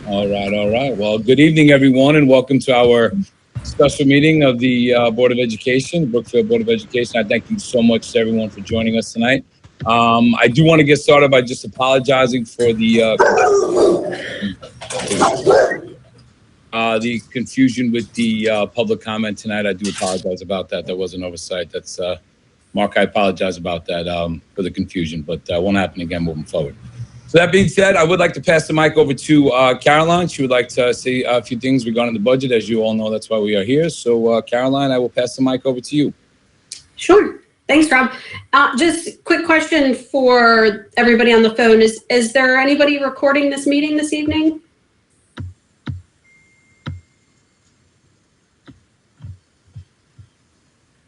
All right. Well, good evening, everyone, and welcome to our special meeting of the Board of Education, Brookfield Board of Education. I thank you so much to everyone for joining us tonight. I do want to get started by just apologizing for the confusion with the public comment tonight. I do apologize about that. That was an oversight. That's Mark, I apologize about that for the confusion, but won't happen again moving forward. So that being said, I would like to pass the mic over to Caroline. She would like to say a few things regarding the budget. As you all know, that's why we are here. So Caroline, I will pass the mic over to you. Sure. Thanks, Rob. Just quick question for everybody on the phone. Is there anybody recording this meeting this evening?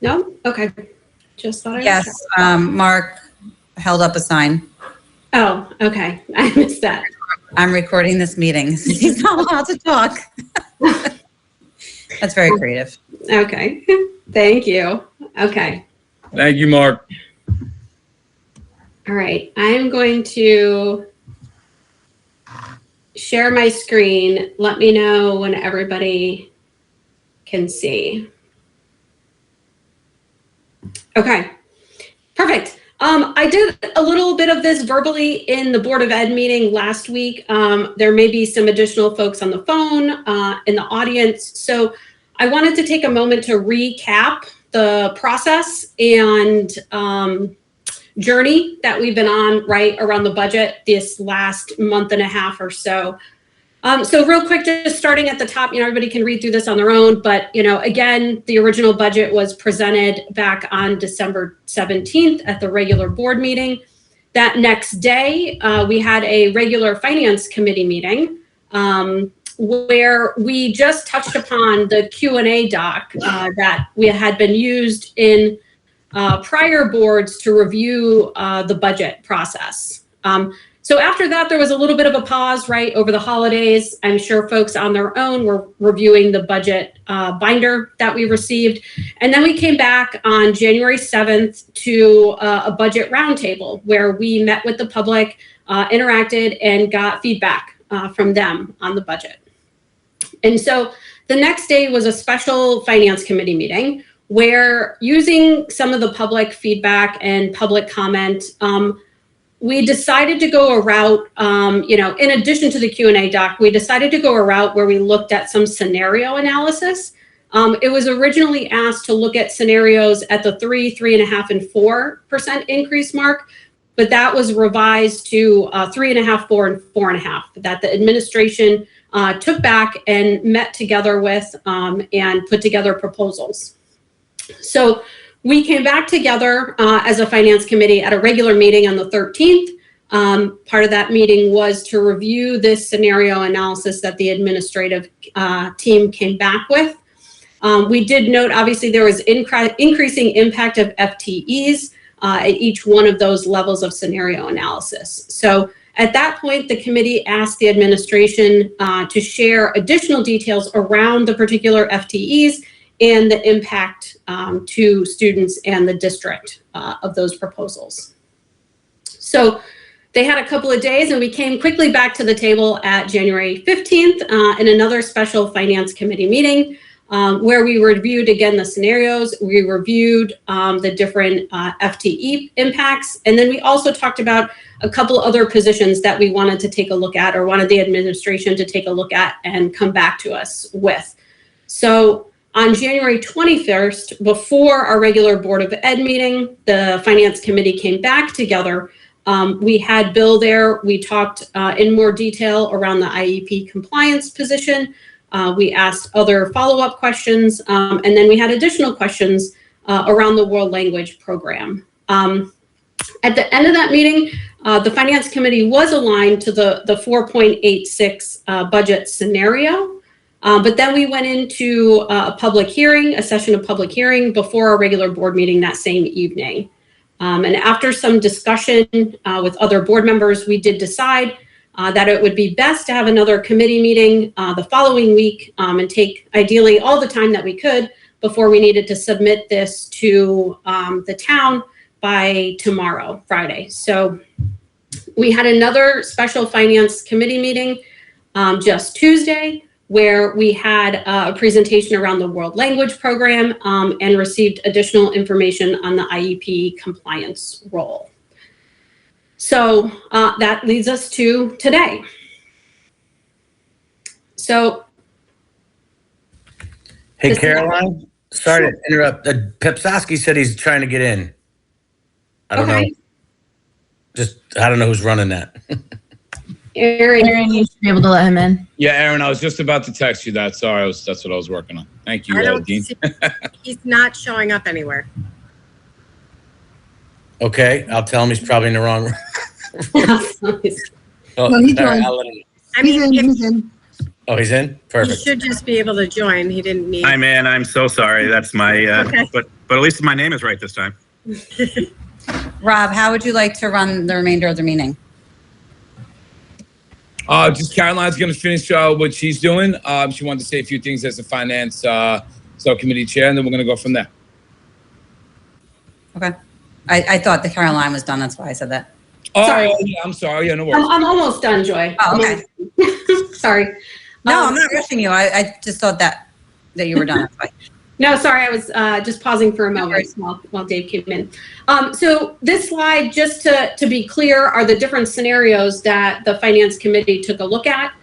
No? Okay. Just thought I Yes, Mark held up a sign. Oh, okay. I missed that. I'm recording this meeting. He's not allowed to talk. That's very creative. Okay. Thank you. Okay. Thank you, Mark. All right. I'm going to share my screen. Let me know when everybody can see. Okay. Perfect. I did a little bit of this verbally in the Board of Ed meeting last week. There may be some additional folks on the phone in the audience. So I wanted to take a moment to recap the process and journey that we've been on right around the budget this last month and a half or so. So real quick, just starting at the top, everybody can read through this on their own, but, again, the original budget was presented back on December 17th at the regular board meeting. That next day, we had a regular finance committee meeting where we just touched upon the Q&A doc that we had been used in prior boards to review the budget process. So after that, there was a little bit of a pause, right, over the holidays. I'm sure folks on their own were reviewing the budget binder that we received. And then we came back on January 7th to a budget roundtable where we met with the public, interacted, and got feedback from them on the budget. And so the next day was a special finance committee meeting where, using some of the public feedback and public comment, we decided to go a route, in addition to the Q&A doc, we decided to go a route where we looked at some scenario analysis. It was originally asked to look at scenarios at the 3, 3.5, and 4% increase mark, but that was revised to 3.5, 4, and 4.5, that the administration took back and met together with and put together proposals. So we came back together as a finance committee at a regular meeting on the 13th. Part of that meeting was to review this scenario analysis that the administrative team came back with. We did note, obviously, there was increasing impact of FTEs at each one of those levels of scenario analysis. So at that point, the committee asked the administration to share additional details around the particular FTEs and the impact to students and the district of those proposals. So they had a couple of days, and we came quickly back to the table at January 15th in another special finance committee meeting where we reviewed, again, the scenarios. We reviewed the different FTE impacts, and then we also talked about a couple other positions that we wanted to take a look at, or wanted the administration to take a look at and come back to us with. So on January 21st, before our regular Board of Ed meeting, the Finance Committee came back together. We had Bill there. We talked in more detail around the IEP compliance position. We asked other follow-up questions, and then we had additional questions around the world language program. At the end of that meeting, the Finance Committee was aligned to the 4.86 budget scenario. But then we went into a session of public hearing before our regular board meeting that same evening. And after some discussion with other board members, we did decide that it would be best to have another committee meeting the following week and take ideally all the time that we could before we needed to submit this to the town by tomorrow, Friday. So we had another special finance committee meeting just Tuesday, where we had a presentation around the World Language Program and received additional information on the IEP compliance role. So that leads us to today. So. Hey, Caroline, sorry to interrupt. Pepsowski said he's trying to get in. I don't know. I don't know who's running that. Aaron, you should be able to let him in. Yeah, Aaron, I was just about to text you that. Sorry, that's what I was working on. Thank you, Dean. He's not showing up anywhere. Okay, I'll tell him he's probably in the wrong room. He's in. I mean, He's in. Oh, he's in? he Perfect. should just be able to join. He didn't need. I'm in. I'm so sorry. That's my, Okay. but at least my name is right this time. Rob, how would you like to run the remainder of the meeting? Just Caroline's going to finish what she's doing. She wanted to say a few things as the finance subcommittee chair, and then we're going to go from there. Okay. I thought the Caroline was done. That's why I said that. Oh, Sorry. yeah, I'm sorry. Yeah, no worries. I'm almost done, Joy. Oh, okay. Sorry. No, I'm not rushing you. I just thought that you were done. That's fine. No, sorry, I was just pausing for a moment while Dave came in. So this slide, just to be clear, are the different scenarios that the Finance Committee took a look at.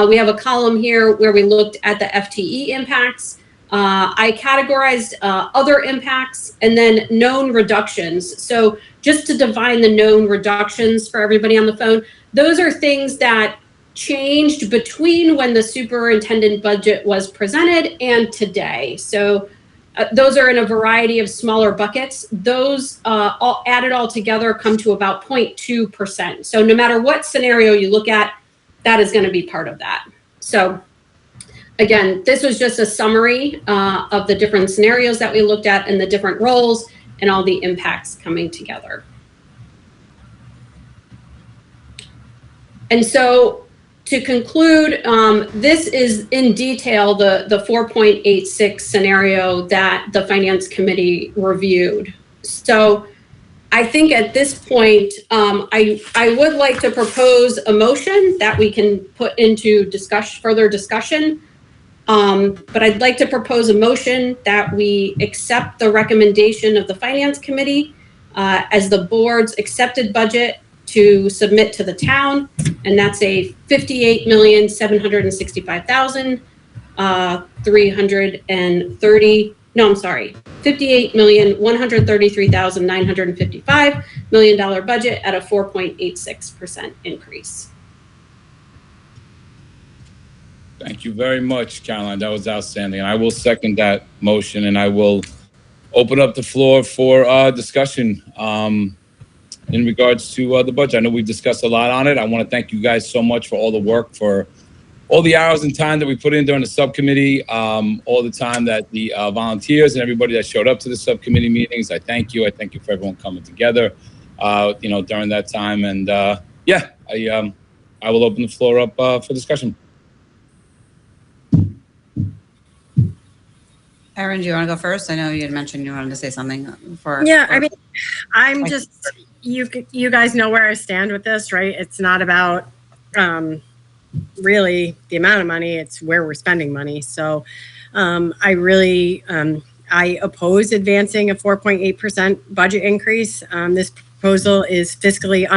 We have a column here where we looked at the FTE impacts. I categorized other impacts and then known reductions. So just to define the known reductions for everybody on the phone, those are things that changed between when the superintendent budget was presented and today. So those are in a variety of smaller buckets. Those all added all together come to about 0.2%. So no matter what scenario you look at, that is going to be part of that. So again, this was just a summary of the different scenarios that we looked at and the different roles and all the impacts coming together. And so to conclude, this is in detail the 4.86 scenario that the Finance Committee reviewed. So I think at this point, I would like to propose a motion that we can put into further discussion. But I'd like to propose a motion that we accept the recommendation of the Finance Committee as the board's accepted budget to submit to the town, and that's a $58,765,955 million budget at a 4.86% increase. Thank you very much, Caroline. That was outstanding. And I will second that motion, and I will open up the floor for discussion in regards to the budget. I know we've discussed a lot on it. I want to thank you guys so much for all the work, for all the hours and time that we put in during the subcommittee, all the time that the volunteers and everybody that showed up to the subcommittee meetings. I thank you. I thank you for everyone coming together, during that time. And I will open the floor up for discussion. Erin, do you want to go first? I know you had mentioned you wanted to say something before. Yeah, I mean, I'm just, you guys know where I stand with this, right? It's not about really the amount of money, it's where we're spending money. So I oppose advancing a 4.8% budget increase. This proposal is fiscally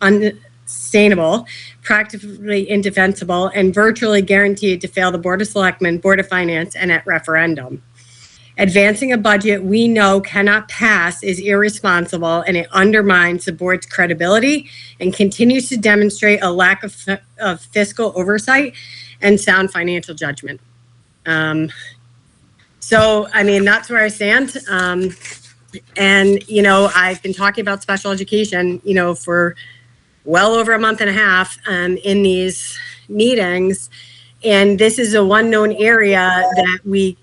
unsustainable, practically indefensible, and virtually guaranteed to fail the Board of Selectmen, Board of Finance, and at referendum. Advancing a budget we know cannot pass is irresponsible, and it undermines the board's credibility and continues to demonstrate a lack of fiscal oversight and sound financial judgment. So, I mean, that's where I stand. And, I've been talking about special education, for well over a month and a half in these meetings. And this is a one known area that we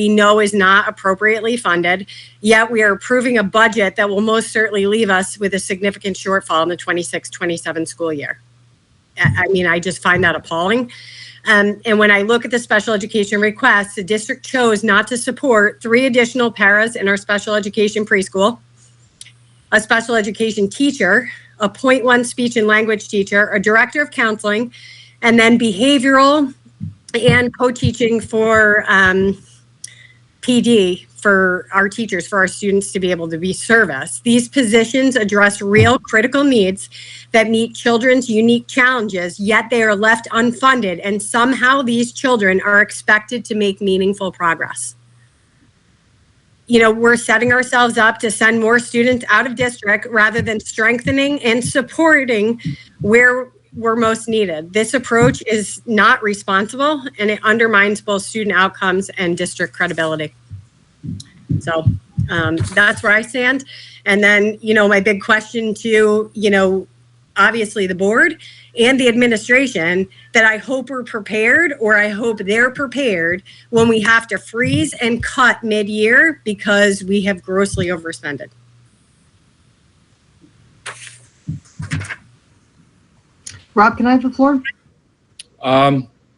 know is not appropriately funded, yet we are approving a budget that will most certainly leave us with a significant shortfall in the 26-27 school year. I mean, I just find that appalling. And when I look at the special education requests, the district chose not to support 3 additional paras in our special education preschool, a special education teacher, a .1 speech and language teacher, a director of counseling, and then behavioral and co-teaching for PD for our teachers, for our students to be able to be serviced. These positions address real critical needs that meet children's unique challenges, yet they are left unfunded, and somehow these children are expected to make meaningful progress. You know, we're setting ourselves up to send more students out of district rather than strengthening and supporting where we're most needed. This approach is not responsible, and it undermines both student outcomes and district credibility. So that's where I stand. And then, you know, my big question to, you know, obviously the board and the administration, that I hope we're prepared, or I hope they're prepared when we have to freeze and cut mid-year because we have grossly overspended. Rob, can I have the floor?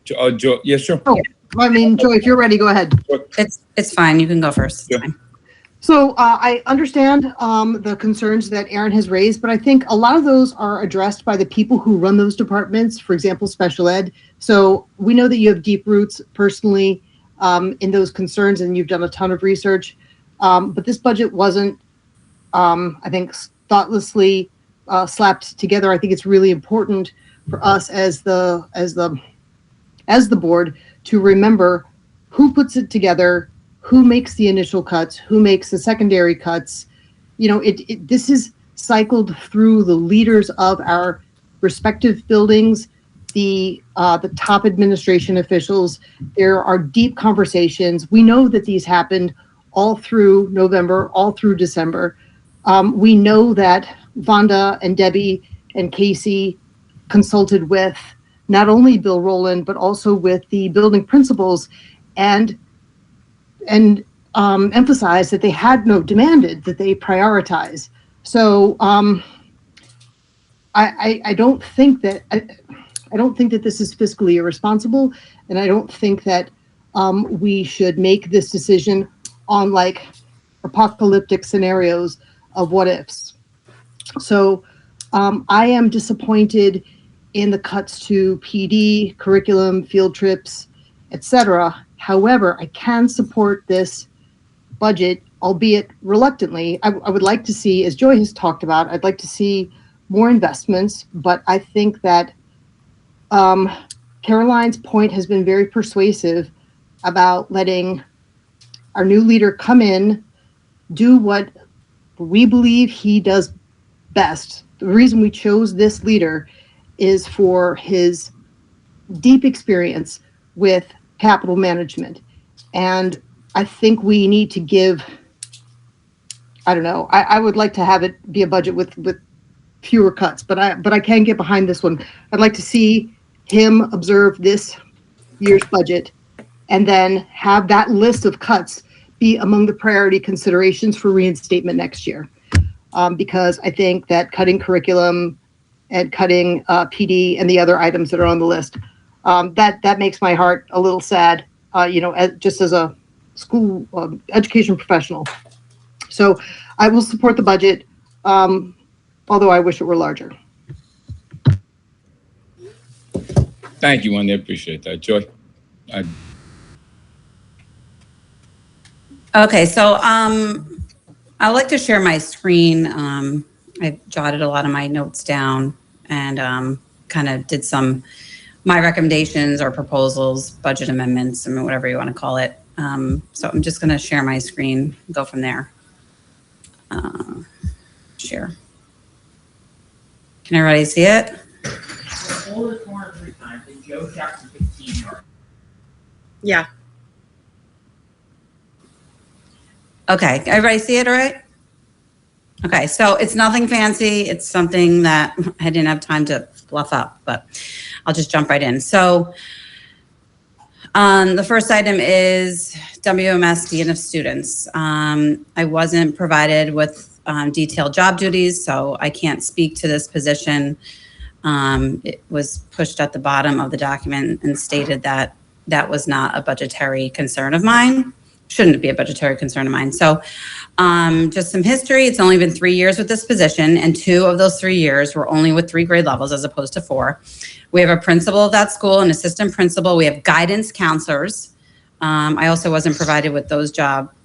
Joe, yeah, sure. Oh, I mean, Joy, if you're ready, go ahead. It's fine. You can go first. It's fine. So I understand the concerns that Aaron has raised, but I think a lot of those are addressed by the people who run those departments, for example, special ed. So we know that you have deep roots personally in those concerns, and you've done a ton of research. But this budget wasn't, I think, thoughtlessly slapped together. I think it's really important for us as the board to remember who puts it together, who makes the initial cuts, who makes the secondary cuts. You know, this is cycled through the leaders of our respective buildings, the top administration officials. There are deep conversations. We know that these happened all through November, all through December. We know that Vonda and Debbie and Casey consulted with not only Bill Rowland, but also with the building principals, and emphasized that they had demanded that they prioritize. So I don't think that this is fiscally irresponsible, and I don't think that we should make this decision on like apocalyptic scenarios of what ifs. So I am disappointed in the cuts to PD, curriculum, field trips, etc. However, I can support this budget, albeit reluctantly. I would like to see, as Joy has talked about, I'd like to see more investments, but I think that Caroline's point has been very persuasive about letting our new leader come in, do what we believe he does best. The reason we chose this leader is for his deep experience with capital management. And I think we need to give, I don't know, I would like to have it be a budget with fewer cuts, but I can get behind this one. I'd like to see him observe this year's budget and then have that list of cuts be among the priority considerations for reinstatement next year. Because I think that cutting curriculum and cutting PD and the other items that are on the list, that makes my heart a little sad, just as a school education professional. So I will support the budget, although I wish it were larger. Thank you, Wendy. I appreciate that. Joy? Okay, so I'd like to share my screen. I jotted a lot of my notes down and kind of did my recommendations or proposals, budget amendments, whatever you want to call it. So I'm just going to share my screen, go from there. Share. Can everybody see it? Hold the corner 3 times and Joe chapter 15 yard. Yeah. Okay, everybody see it all right? Okay, so it's nothing fancy. It's something that I didn't have time to fluff up, but I'll just jump right in. So the first item is WMS DNF students. I wasn't provided with detailed job duties, so I can't speak to this position. It was pushed at the bottom of the document and stated that that was not a budgetary concern of mine. shouldn't be a budgetary concern of mine. So just some history. It's only been 3 years with this position, and 2 of those 3 years were only with 3 grade levels as opposed to 4. We have a principal of that school, an assistant principal. We have guidance counselors. I also wasn't provided with those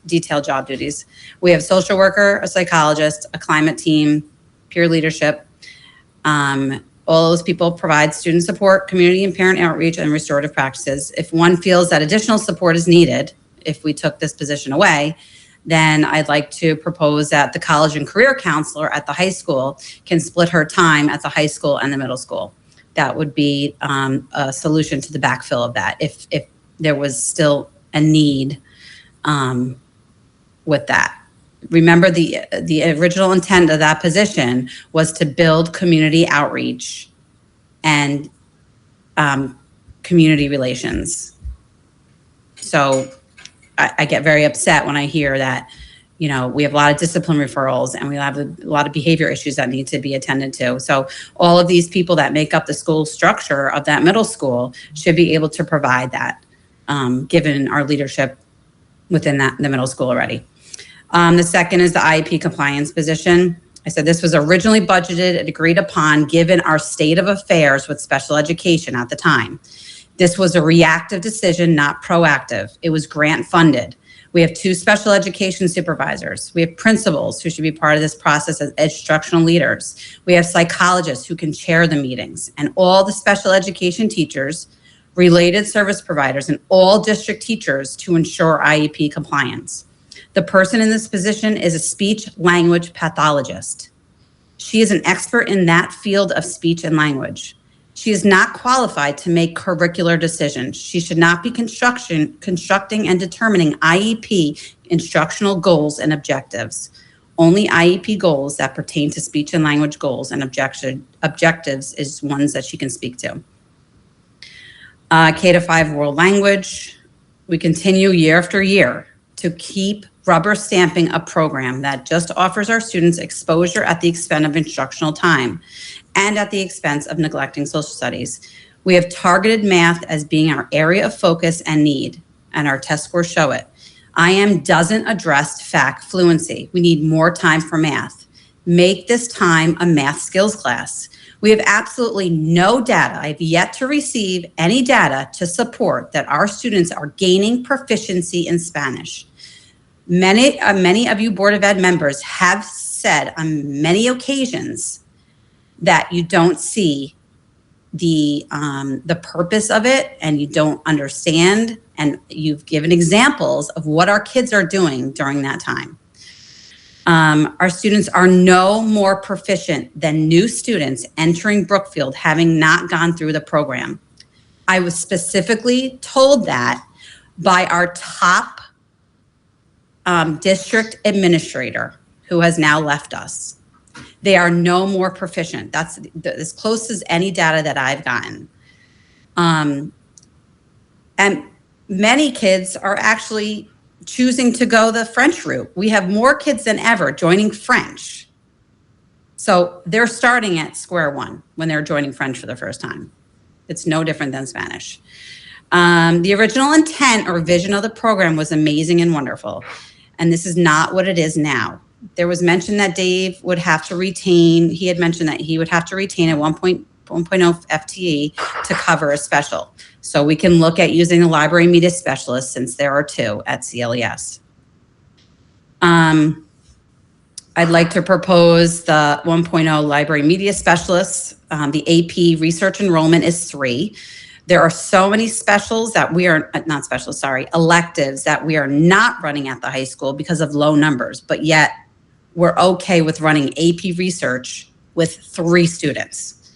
detailed job duties. We have social worker, a psychologist, a climate team, peer leadership. All those people provide student support, community and parent outreach, and restorative practices. If one feels that additional support is needed, if we took this position away, then I'd like to propose that the college and career counselor at the high school can split her time at the high school and the middle school. That would be a solution to the backfill of that if there was still a need with that. Remember, the original intent of that position was to build community outreach and community relations. So I get very upset when I hear that, we have a lot of discipline referrals and we have a lot of behavior issues that need to be attended to. So all of these people that make up the school structure of that middle school should be able to provide that, given our leadership within the middle school already. The second is the IEP compliance position. I said this was originally budgeted and agreed upon given our state of affairs with special education at the time. This was a reactive decision, not proactive. It was grant funded. We have 2 special education supervisors. We have principals who should be part of this process as instructional leaders. We have psychologists who can chair the meetings, and all the special education teachers, related service providers, and all district teachers to ensure IEP compliance. The person in this position is a speech language pathologist. She is an expert in that field of speech and language. She is not qualified to make curricular decisions. She should not be constructing and determining IEP instructional goals and objectives. Only IEP goals that pertain to speech and language goals and objectives is ones that she can speak to. K-5 world language. We continue year after year to keep rubber stamping a program that just offers our students exposure at the expense of instructional time and at the expense of neglecting social studies. We have targeted math as being our area of focus and need, and our test scores show it. IM doesn't address FAC fluency. We need more time for math. Make this time a math skills class. We have absolutely no data. I've yet to receive any data to support that our students are gaining proficiency in Spanish. Many of you Board of Ed members have said on many occasions that you don't see the purpose of it and you don't understand, and you've given examples of what our kids are doing during that time. Our students are no more proficient than new students entering Brookfield having not gone through the program. I was specifically told that by our top district administrator, who has now left us. They are no more proficient. That's as close as any data that I've gotten. And many kids are actually choosing to go the French route. We have more kids than ever joining French. So they're starting at square one when they're joining French for the first time. It's no different than Spanish. The original intent or vision of the program was amazing and wonderful. And this is not what it is now. There was mention that Dave would have to retain, he had mentioned that he would have to retain a 1.0 FTE to cover a special. So we can look at using the library media specialist since there are 2 at CLES. I'd like to propose the 1.0 library media specialists. The AP research enrollment is 3. There are so many electives that we are not running at the high school because of low numbers, but yet we're okay with running AP research with 3 students.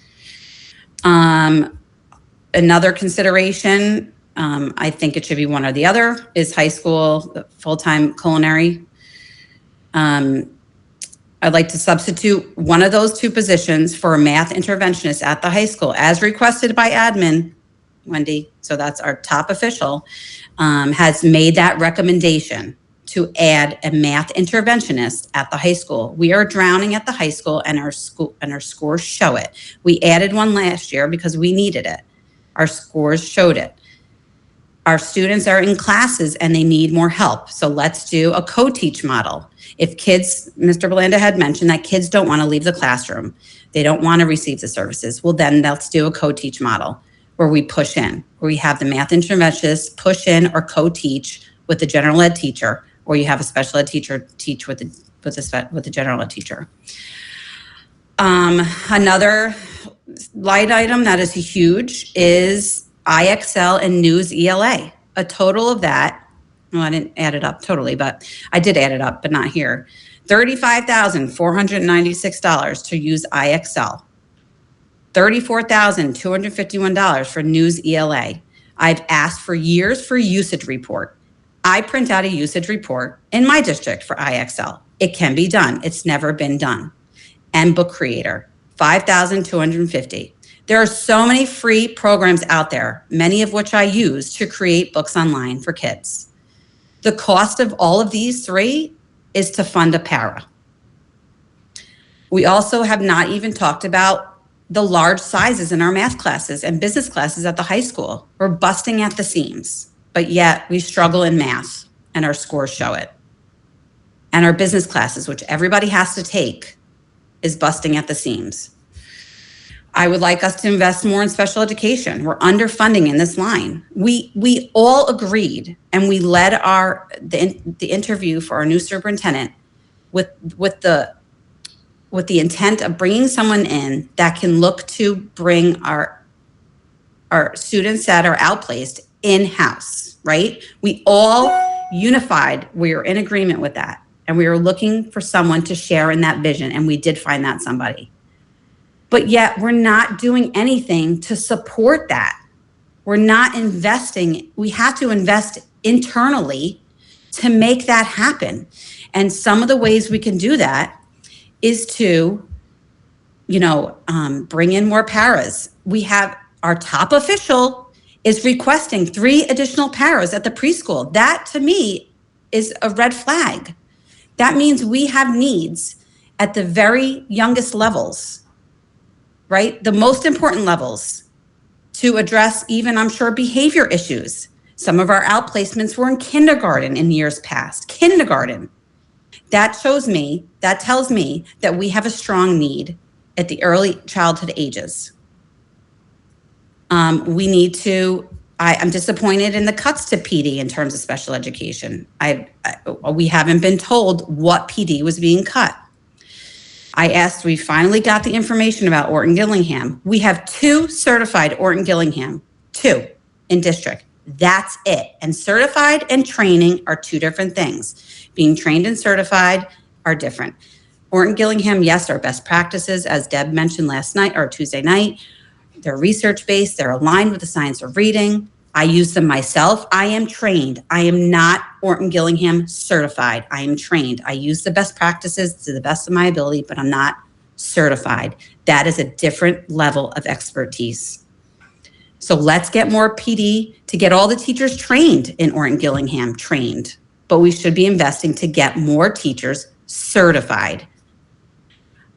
Another consideration, I think it should be one or the other, is high school full-time culinary. I'd like to substitute one of those 2 positions for a math interventionist at the high school as requested by admin. Wendy, so that's our top official, has made that recommendation to add a math interventionist at the high school. We are drowning at the high school, and our scores show it. We added one last year because we needed it. Our scores showed it. Our students are in classes and they need more help. So let's do a co-teach model. If kids, Mr. Belanda had mentioned that kids don't want to leave the classroom, they don't want to receive the services. Well, then let's do a co-teach model where we push in, where we have the math interventionist push in or co-teach with the general ed teacher, or you have a special ed teacher teach with the general ed teacher. Another light item that is huge is IXL and News ELA. A total of that, well, I didn't add it up totally, but I did add it up, but not here. $35,496 to use IXL. $34,251 for News ELA. I've asked for years for usage report. I print out a usage report in my district for IXL. It can be done. It's never been done. And Book Creator, $5,250. There are so many free programs out there, many of which I use to create books online for kids. The cost of all of these three is to fund a para. We also have not even talked about the large sizes in our math classes and business classes at the high school. We're busting at the seams, but yet we struggle in math and our scores show it. And our business classes, which everybody has to take, is busting at the seams. I would like us to invest more in special education. We're underfunding in this line. We all agreed, and we led the interview for our new superintendent with the intent of bringing someone in that can look to bring our students that are outplaced in-house, right? We all unified, we were in agreement with that, and we were looking for someone to share in that vision, and we did find that somebody. But yet we're not doing anything to support that. We're not investing. We have to invest internally to make that happen. And some of the ways we can do that is to, bring in more paras. We have our top official is requesting 3 additional paras at the preschool. That to me is a red flag. That means we have needs at the very youngest levels, right? The most important levels to address even, I'm sure, behavior issues. Some of our outplacements were in kindergarten in years past. Kindergarten. That tells me that we have a strong need at the early childhood ages. We need to, I'm disappointed in the cuts to PD in terms of special education. We haven't been told what PD was being cut. We finally got the information about Orton Gillingham. We have 2 certified Orton Gillingham, 2 in district. That's it. And certified and training are 2 different things. Being trained and certified are different. Orton Gillingham, yes, are best practices, as Deb mentioned last night or Tuesday night. They're research-based. They're aligned with the science of reading. I use them myself. I am trained. I am not Orton Gillingham certified. I am trained. I use the best practices to the best of my ability, but I'm not certified. That is a different level of expertise. So let's get more PD to get all the teachers trained in Orton Gillingham trained, but we should be investing to get more teachers certified.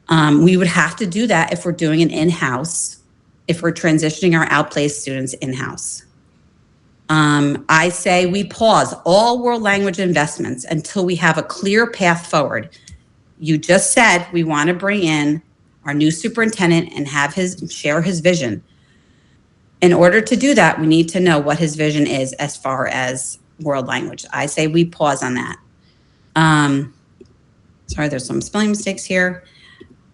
We would have to do that if we're doing an in-house, if we're transitioning our outplaced students in-house. I say we pause all world language investments until we have a clear path forward. You just said we want to bring in our new superintendent and have share his vision. In order to do that, we need to know what his vision is as far as world language. I say we pause on that. Sorry, there's some spelling mistakes here.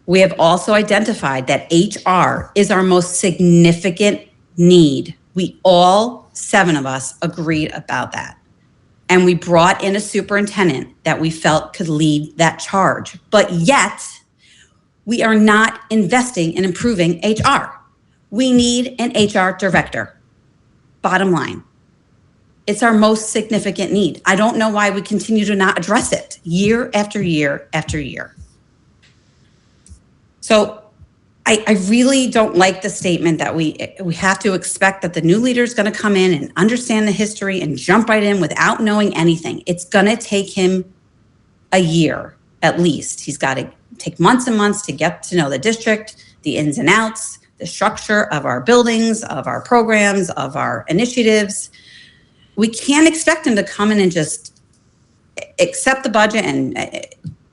We have also identified that HR is our most significant need. We all 7 of us agreed about that. And we brought in a superintendent that we felt could lead that charge. But yet, we are not investing in improving HR. We need an HR director. Bottom line. It's our most significant need. I don't know why we continue to not address it year after year after year. So I really don't like the statement that we have to expect that the new leader is going to come in and understand the history and jump right in without knowing anything. It's going to take him a year at least. He's got to take months and months to get to know the district, the ins and outs, the structure of our buildings, of our programs, of our initiatives. we can't expect him to come in and just accept the budget, and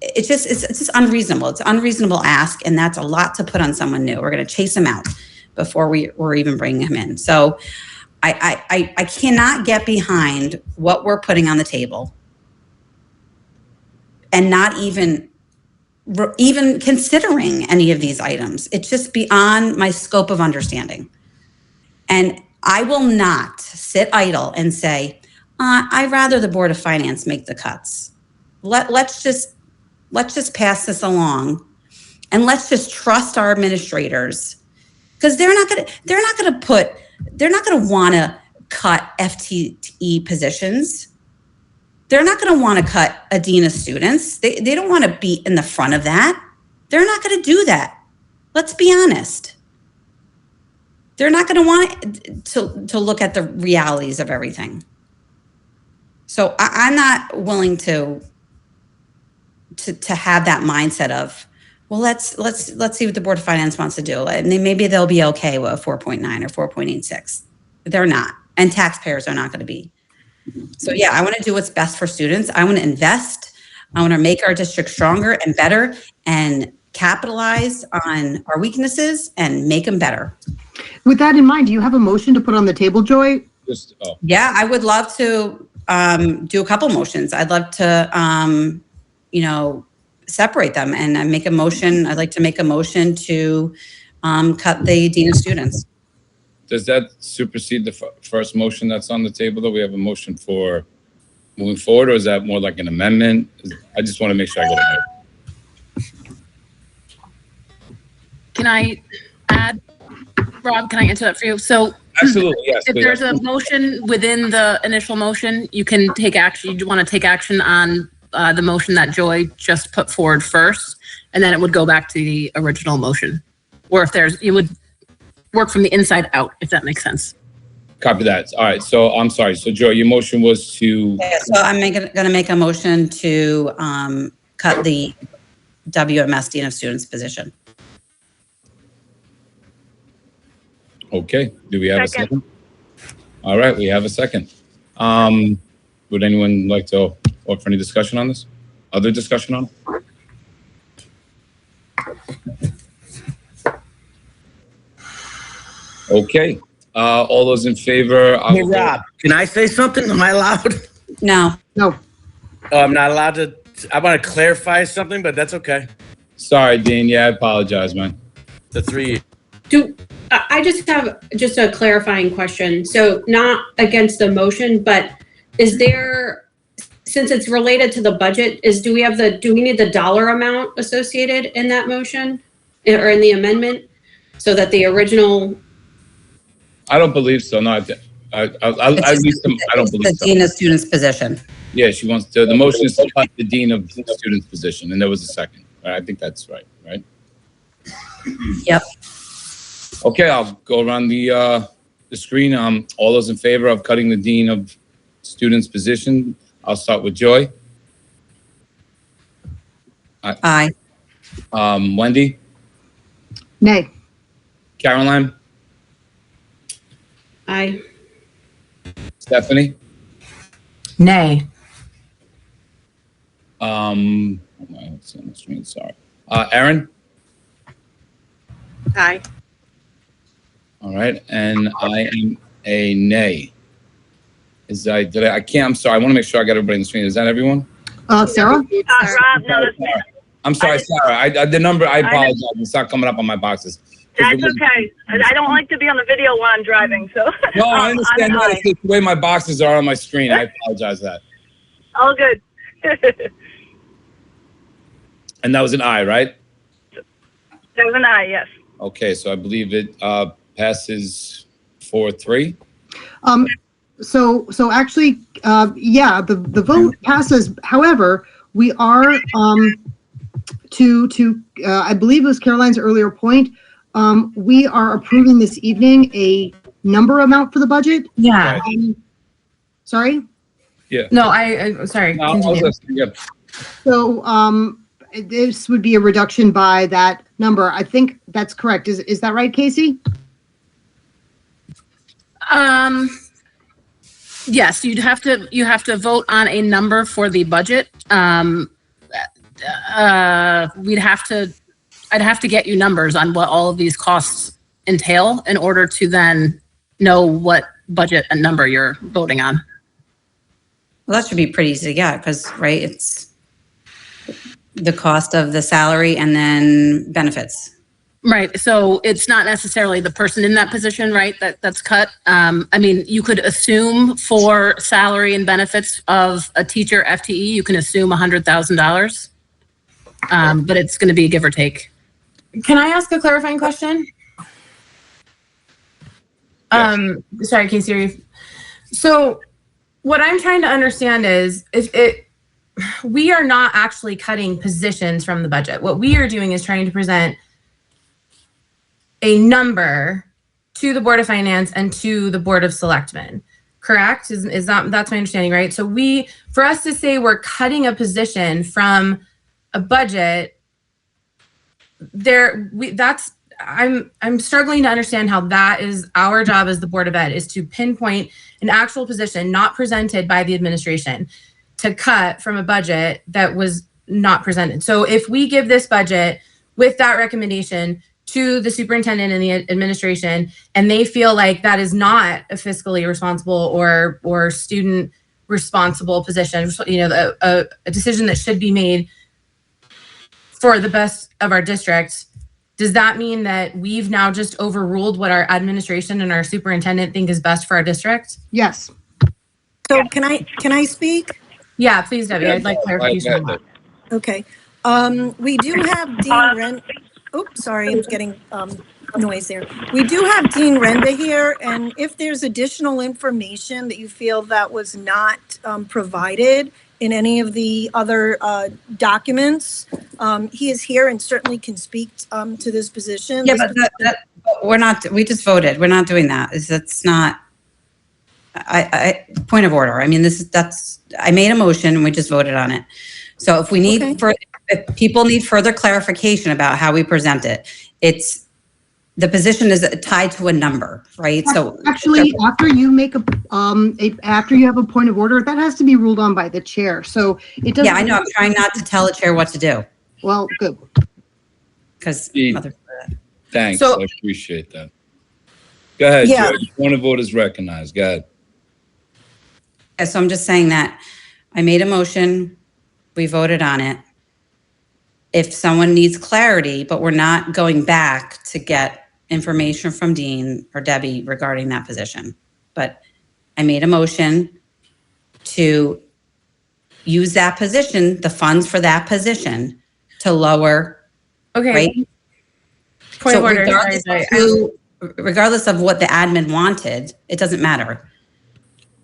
it's just unreasonable. It's an unreasonable ask, and that's a lot to put on someone new. We're going to chase him out before we're even bringing him in. So I cannot get behind what we're putting on the table and not even considering any of these items. It's just beyond my scope of understanding. And I will not sit idle and say, I'd rather the Board of Finance make the cuts. Let's just pass this along, and let's just trust our administrators, because they're not going to want to cut FTE positions. They're not going to want to cut a dean of students. They don't want to be in the front of that. They're not going to do that. Let's be honest. They're not going to want to look at the realities of everything. So I'm not willing to have that mindset of, well, let's see what the Board of Finance wants to do. And maybe they'll be okay with a 4.9 or 4.86. They're not. And taxpayers are not going to be. So yeah, I want to do what's best for students. I want to invest. I want to make our district stronger and better and capitalize on our weaknesses and make them better. With that in mind, do you have a motion to put on the table, Joy? Yeah, I would love to do a couple motions. I'd love to, separate them and make a motion. I'd like to make a motion to cut the dean of students. Does that supersede the first motion that's on the table, though? We have a motion for moving forward, or is that more like an amendment? I just want to make sure I get it right. Can I add, Rob, can I answer that for you? So absolutely, yes. If there's a motion within the initial motion, you can take action. You want to take action on the motion that Joy just put forward first, and then it would go back to the original motion. Or if you would work from the inside out, if that makes sense. Copy that. All right. So I'm sorry. So Joy, your motion was to. Yeah, so I'm going to make a motion to cut the WMS Dean of Students position. Okay. Do we have a second? All right. We have a second. Would anyone like to offer any discussion on this? Other discussion on it? Okay. All those in favor? Hey, Rob, can I say something? Am I allowed? No. No. Oh, I'm not allowed to. I want to clarify something, but that's okay. Sorry, Dean. Yeah, I apologize, man. The three. I just have a clarifying question. So not against the motion, but is there, since it's related to the budget, do we need the dollar amount associated in that motion or in the amendment so that the original? I don't believe so. No, I don't believe so. The Dean of Students position. Yeah, she wants to. The motion is to cut the Dean of Students position, and there was a second. I think that's right. Right. Yep. Okay, I'll go around the screen. All those in favor of cutting the Dean of Students position? I'll start with Joy. Aye. Wendy? Nay. Caroline? Aye. Stephanie? Nay. It's on the screen, sorry. Erin? Aye. All right, and I am a nay. I'm sorry, I want to make sure I got everybody on the screen. Is that everyone? Sarah? Rob, no, that's me. I'm sorry, Sarah. I apologize. It's not coming up on my boxes. That's okay. I don't like to be on the video while I'm driving, so. No, I understand that. It's just the way my boxes are on my screen. I apologize for that. All good. And that was an aye, right? That was an aye, yes. Okay, so I believe it passes 4-3. So actually, yeah, the vote passes. However, we are I believe it was Caroline's earlier point. We are approving this evening a number amount for the budget. Yeah. Sorry. Yeah. No, I sorry. No, I was listening, yeah. So this would be a reduction by that number. I think that's correct. Is that right, Casey? Yes, you have to vote on a number for the budget. I'd have to get you numbers on what all of these costs entail in order to then know what budget and number you're voting on. Well, that should be pretty easy to get because, right, it's the cost of the salary and then benefits. Right. So it's not necessarily the person in that position, right, that's cut. I mean, you could assume for salary and benefits of a teacher FTE, you can assume $100,000, but it's going to be a give or take. Can I ask a clarifying question? Sorry, Casey. So what I'm trying to understand is we are not actually cutting positions from the budget. What we are doing is trying to present a number to the Board of Finance and to the Board of Selectmen. Correct? Is that's my understanding, right? So for us to say we're cutting a position from a budget, I'm struggling to understand how that is our job as the Board of Ed, is to pinpoint an actual position not presented by the administration to cut from a budget that was not presented. So if we give this budget with that recommendation to the superintendent and the administration, and they feel like that is not a fiscally responsible or student responsible position, a decision that should be made for the best of our district, does that mean that we've now just overruled what our administration and our superintendent think is best for our district? Yes. So can I speak? Yeah, please, Debbie. I'd like clarification on that. Okay. We do have Dean Ren. Oops, sorry, I'm getting noise there. We do have Dean Renda here, and if there's additional information that you feel that was not provided in any of the other documents, he is here and certainly can speak to this position. Yeah, but we're not. We just voted. We're not doing that. That's not. Point of order. I mean, I made a motion and we just voted on it. So if we need if people need further clarification about how we present it, the position is tied to a number, right? So actually, after you make after you have a point of order, that has to be ruled on by the chair. So it doesn't. Yeah, I know. I'm trying not to tell the chair what to do. Well, good. Because thanks. So, I appreciate that. Go ahead, Yeah. Joe. Point of order is recognized. Go ahead. Yeah, so I'm just saying that I made a motion. We voted on it. If someone needs clarity, but we're not going back to get information from Dean or Debbie regarding that position. But I made a motion to use that position, the funds for that position, to lower. Okay. Right? Point of order. Regardless of what the admin wanted, it doesn't matter.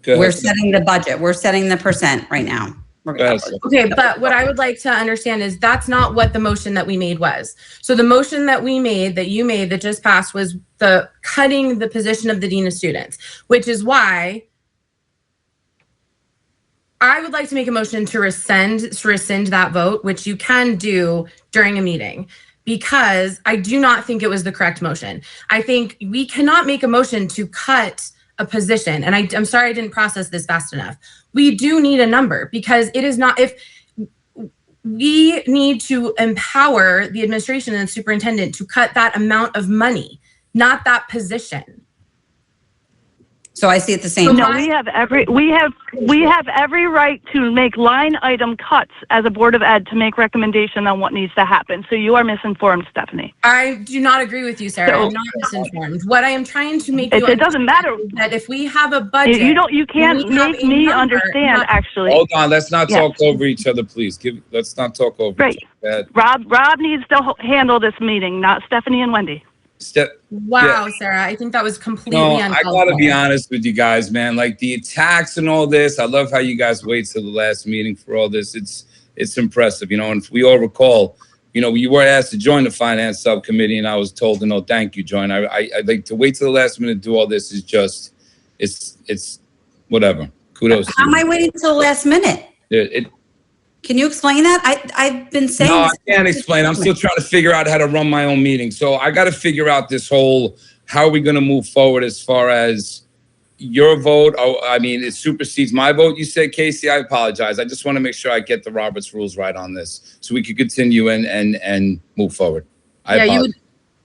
We're setting the budget. We're setting the percent right now. Okay, but what I would like to understand is that's not what the motion that we made was. So the motion that we made, that you made, that just passed, was the cutting the position of the dean of students, which is why I would like to make a motion to rescind that vote, which you can do during a meeting, because I do not think it was the correct motion. I think we cannot make a motion to cut a position, and I'm sorry I didn't process this fast enough. We do need a number, because it is not, if we need to empower the administration and the superintendent to cut that amount of money, not that position. So I see it the same. No, we have every right to make line item cuts as a Board of Ed to make recommendation on what needs to happen. So you are misinformed, Stephanie. I do not agree with you, Sarah. I'm not misinformed. What I am trying to make you it doesn't matter that if we have a budget, you can't make me understand. Actually, hold on. Let's not talk over each other, please. Let's not talk over. Right. Each other. Rob needs to handle this meeting, not Stephanie and Wendy. Wow, Sarah, I think that was completely I gotta be honest with you guys, man. Like the attacks and all this, I love how you guys wait till the last meeting for all this. It's impressive, and if we all recall, you were asked to join the finance subcommittee, and I was told, no, thank you, join. I like to wait till the last minute to do all this is just, it's whatever. Kudos. How am I waiting till the last minute? Can you explain that? I've been saying. No, I can't explain. I'm still trying to figure out how to run my own meeting. So I got to figure out this whole, how are we going to move forward as far as, your vote, I mean, it supersedes my vote, you said, Casey. I apologize. I just want to make sure I get the Robert's rules right on this so we could continue and move forward.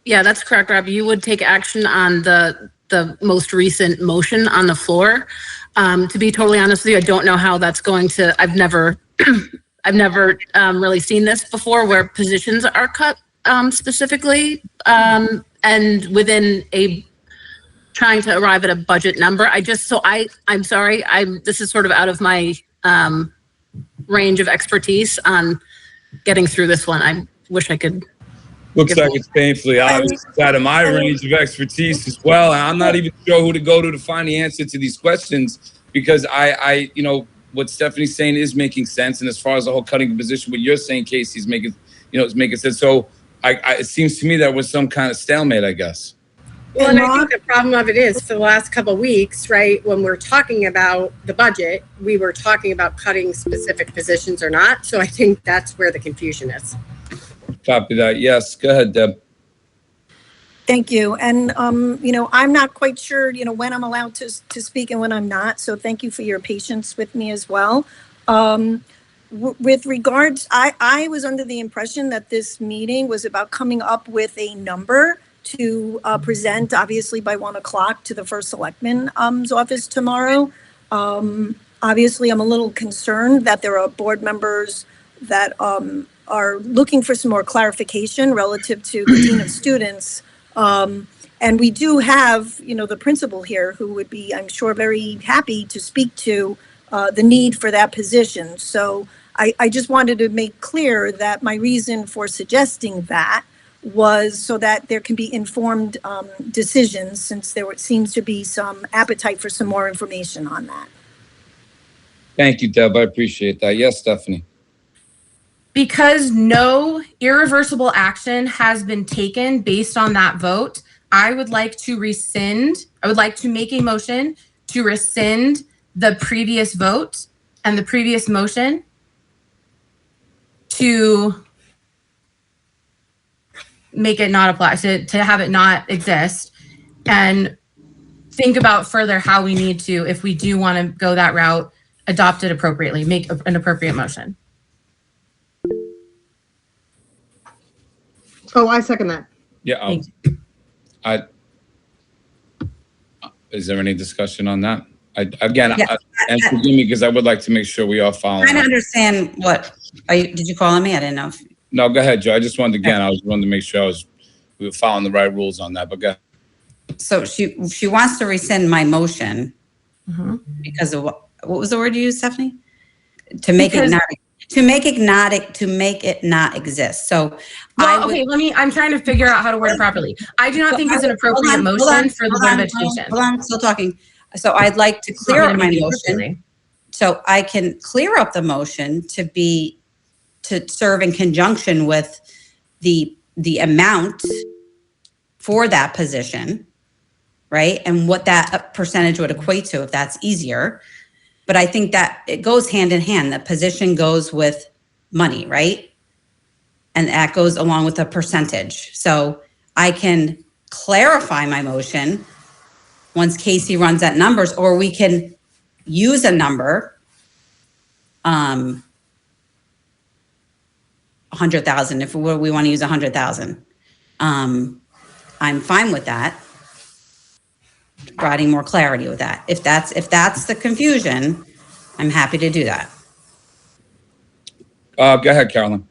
Yeah, that's correct, Rob. You would take action on the most recent motion on the floor. To be totally honest with you, I don't know how that's going to, I've never really seen this before where positions are cut specifically and within trying to arrive at a budget number. I'm sorry, this is sort of out of my range of expertise on getting through this one. I wish I could. Looks like it's painfully obvious. It's out of my range of expertise as well. And I'm not even sure who to go to find the answer to these questions because I what Stephanie's saying is making sense. And as far as the whole cutting position, what you're saying, Casey, is making sense. So it seems to me that was some kind of stalemate, I guess. Well, and I think the problem of it is for the last couple of weeks, right, when we're talking about the budget, we were talking about cutting specific positions or not. So I think that's where the confusion is. Copy that. Yes. Go ahead, Deb. Thank you. And, I'm not quite sure, when I'm allowed to speak and when I'm not. So thank you for your patience with me as well. With regards, I was under the impression that this meeting was about coming up with a number to present, obviously, by 1:00 to the first Selectman's office tomorrow. Obviously, I'm a little concerned that there are board members that are looking for some more clarification relative to the Dean of Students. And we do have, the principal here who would be, I'm sure, very happy to speak to the need for that position. So I just wanted to make clear that my reason for suggesting that was so that there can be informed decisions, since there seems to be some appetite for some more information on that. Thank you, Deb. I appreciate that. Yes, Stephanie. Because no irreversible action has been taken based on that vote, I would like to make a motion to rescind the previous vote and the previous motion to make it not apply, to have it not exist, and think about further how we need to, if we do want to go that route, adopt it appropriately, make an appropriate motion. Oh, I second that. Yeah. Is there any discussion on that? And forgive me because I would like to make sure we are following. I don't understand did you call on me? I didn't know. No, go ahead, Joe. I just wanted to make sure we were following the right rules on that, but go ahead. So she wants to rescind my motion because of what was the word you used, Stephanie? To make it not exist. So I'm trying to figure out how to word it properly. I do not think it's an appropriate motion for the Board of Education. Hold on, I'm still talking. So I'd like to clear up my motion. So I can clear up the motion to serve in conjunction with the amount for that position, right? And what that percentage would equate to, if that's easier. But I think that it goes hand in hand. The position goes with money, right? And that goes along with a percentage. So I can clarify my motion once Casey runs that numbers, or we can use a number, 100,000, if we want to use 100,000. I'm fine with that. Providing more clarity with that. If that's the confusion, I'm happy to do that. Go ahead, Carolyn.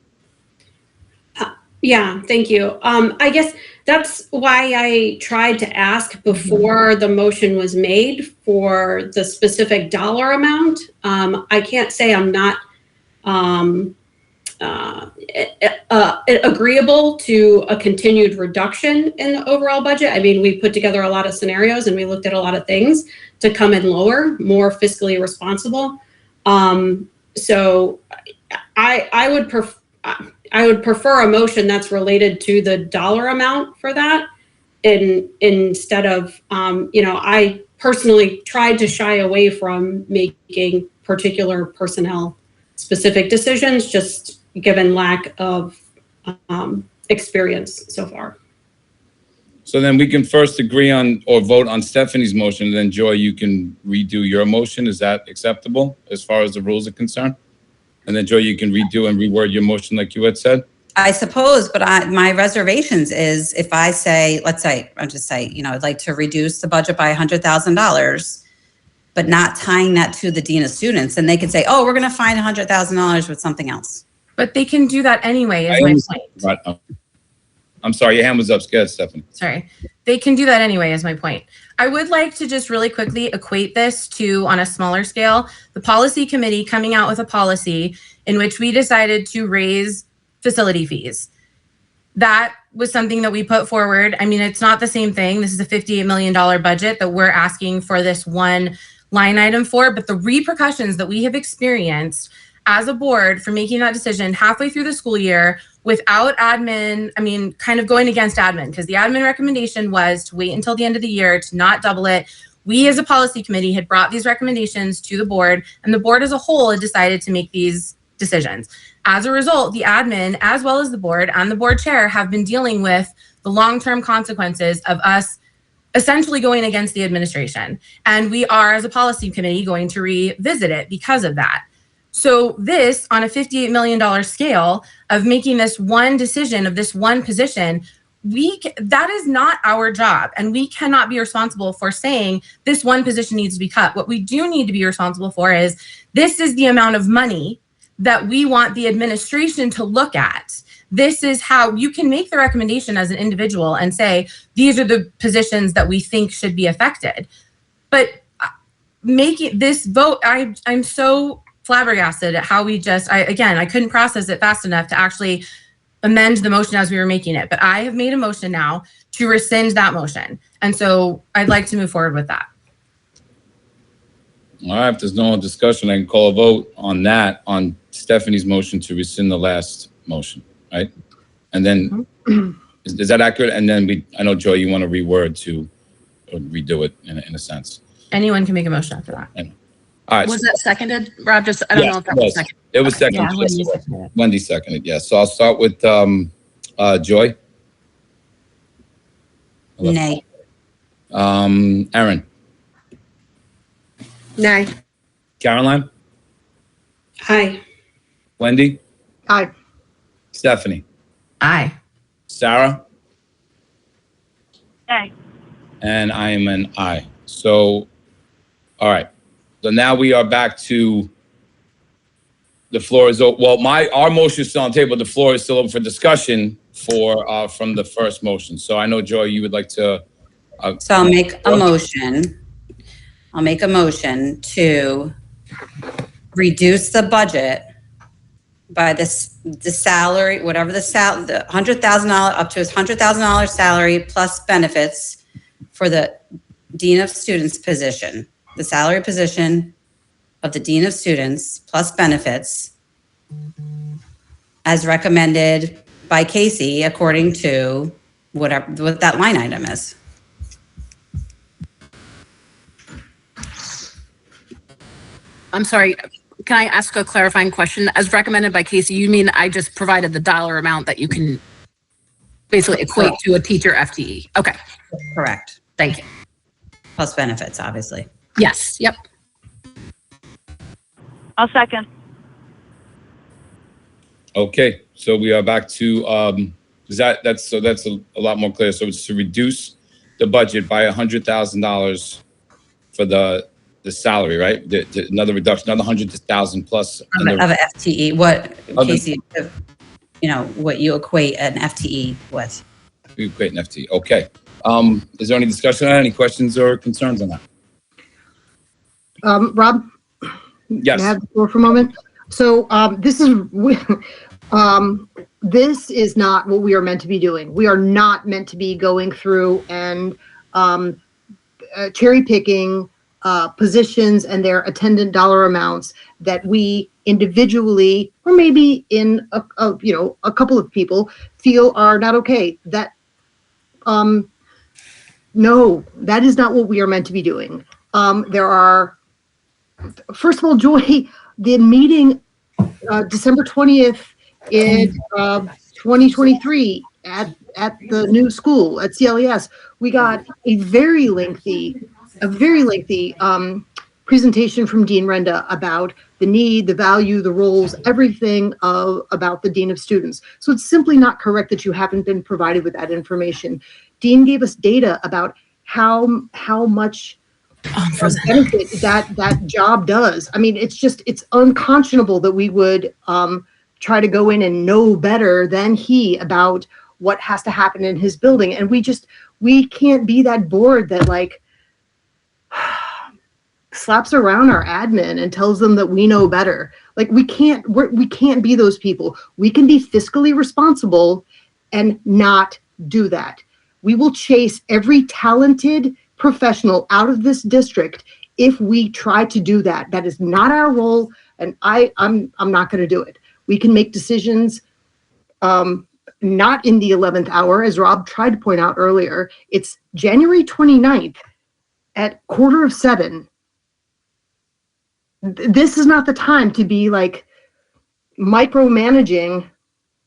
Yeah, thank you. I guess that's why I tried to ask before the motion was made for the specific dollar amount. I can't say I'm not agreeable to a continued reduction in the overall budget. I mean, we put together a lot of scenarios and we looked at a lot of things to come in lower, more fiscally responsible. So I would prefer a motion that's related to the dollar amount for that, instead of, I personally tried to shy away from making particular personnel specific decisions, just given lack of experience so far. So then we can first agree on or vote on Stephanie's motion, and then Joy, you can redo your motion. Is that acceptable as far as the rules are concerned? And then Joy, you can redo and reword your motion like you had said? I suppose, but my reservations is if I say, let's say, I'll just say, I'd like to reduce the budget by $100,000, but not tying that to the dean of students, and they could say, oh, we're going to find $100,000 with something else. But they can do that anyway, is my point. Right. I'm sorry, your hand was up. Scared, Stephanie. Sorry. They can do that anyway, is my point. I would like to just really quickly equate this to, on a smaller scale, the policy committee coming out with a policy in which we decided to raise facility fees. That was something that we put forward. I mean, it's not the same thing. This is a $58 million budget that we're asking for this one line item for, but the repercussions that we have experienced as a board for making that decision halfway through the school year without admin, I mean, kind of going against admin, because the admin recommendation was to wait until the end of the year, to not double it. We as a policy committee had brought these recommendations to the board, and the board as a whole had decided to make these decisions. As a result, the admin, as well as the board and the board chair, have been dealing with the long-term consequences of us essentially going against the administration. And we are, as a policy committee, going to revisit it because of that. So this, on a $58 million scale of making this one decision of this one position, that is not our job. And we cannot be responsible for saying this one position needs to be cut. What we do need to be responsible for is this is the amount of money that we want the administration to look at. This is how you can make the recommendation as an individual and say, these are the positions that we think should be affected. But making this vote, I'm so flabbergasted at how we just, I couldn't process it fast enough to actually amend the motion as we were making it. But I have made a motion now to rescind that motion. And so I'd like to move forward with that. All right, if there's no more discussion, I can call a vote on that, on Stephanie's motion to rescind the last motion, right? And then, is that accurate? And then I know, Joy, you want to reword to or redo it in a sense. Anyone can make a motion after that. All right. Was that seconded, Rob? I don't know if that was seconded. It was seconded. Yeah, Yes, it was. Wendy seconded, yes. So I'll start with Joy. Nay. Erin. Nay. Caroline. Aye. Wendy. Aye. Stephanie. Aye. Sarah. Nay. And I am an aye. So, all right. So now we are back to the floor is open. Well, our motion is still on the table. The floor is still open for discussion from the first motion. So I know, Joy, you would like to. So I'll make a motion. I'll make a motion to reduce the budget by the salary, whatever the $100,000 up to $100,000 salary plus benefits for the Dean of Students position. The salary position of the Dean of Students plus benefits as recommended by Casey according to what that line item is. I'm sorry, can I ask a clarifying question? As recommended by Casey, you mean I just provided the dollar amount that you can basically equate to a teacher FTE? Okay. Correct. Thank you. Plus benefits, obviously. Yes, yep. I'll second. Okay, so we are back to that's a lot more clear. So it's to reduce the budget by $100,000 for the salary, right? Another reduction, another 100,000 plus Of an FTE, what, Casey, what you equate an FTE with. We equate an FTE. Okay. Is there any discussion on that? Any questions or concerns on that? Rob? Yes. May I have the floor for a moment? So this is not what we are meant to be doing. We are not meant to be going through and cherry picking positions and their attendant dollar amounts that we individually, or maybe in a couple of people, feel are not okay. That no, that is not what we are meant to be doing. First of all, Joy, the meeting December 20th in 2023 at at the new school at CLES, we got a very lengthy presentation from Dean Renda about the need, the value, the roles, everything about the Dean of Students. So it's simply not correct that you haven't been provided with that information. Dean gave us data about how much benefit that job does. I mean, it's unconscionable that we would try to go in and know better than he about what has to happen in his building. And we can't be that board that like slaps around our admin and tells them that we know better. Like we can't be those people. We can be fiscally responsible and not do that. We will chase every talented professional out of this district if we try to do that. That is not our role, and I'm not going to do it. We can make decisions not in the 11th hour, as Rob tried to point out earlier. It's January 29th at 6:45. This is not the time to be like micromanaging